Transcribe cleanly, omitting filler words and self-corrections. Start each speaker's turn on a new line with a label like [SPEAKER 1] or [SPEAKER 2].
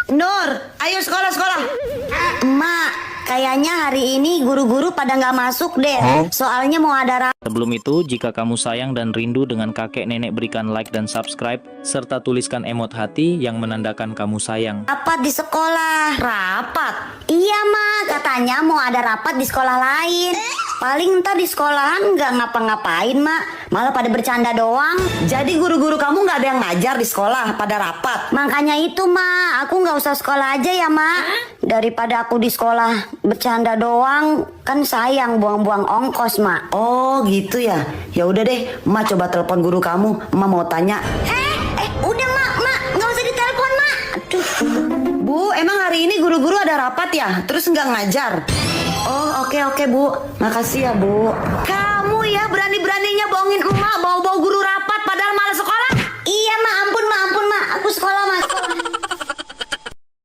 [SPEAKER 1] Nur, ayo sekolah. Mak, kayaknya hari ini guru-guru pada nggak masuk deh. Soalnya mau ada
[SPEAKER 2] Sebelum itu, jika kamu sayang dan rindu dengan kakek nenek, berikan like dan subscribe, serta tuliskan emot hati yang menandakan kamu sayang.
[SPEAKER 1] rapat di sekolah. Rapat? Iya, Mak. Katanya mau ada rapat di sekolah lain. Paling entah di sekolahan nggak ngapa-ngapain, Mak. Malah pada bercanda doang. Jadi guru-guru kamu nggak ada yang ngajar di sekolah, pada rapat. Makanya itu, Mak. Aku nggak usah sekolah aja ya, Mak. Daripada aku di sekolah bercanda doang, kan sayang buang-buang ongkos, Mak. Oh, gitu ya. Ya udah deh, Mak coba telepon guru kamu. Mak mau tanya. Udah, Mak. Nggak usah ditelepon, Mak. Aduh. Bu, emang hari ini guru-guru ada rapat ya? Terus nggak ngajar? Oh, oke, Bu. Makasih ya, Bu. Kamu ya berani-beraninya bohongin emak bawa-bawa guru rapat padahal malah sekolah? Iya, Mak. Ampun, Mak. Aku sekolah, Mak.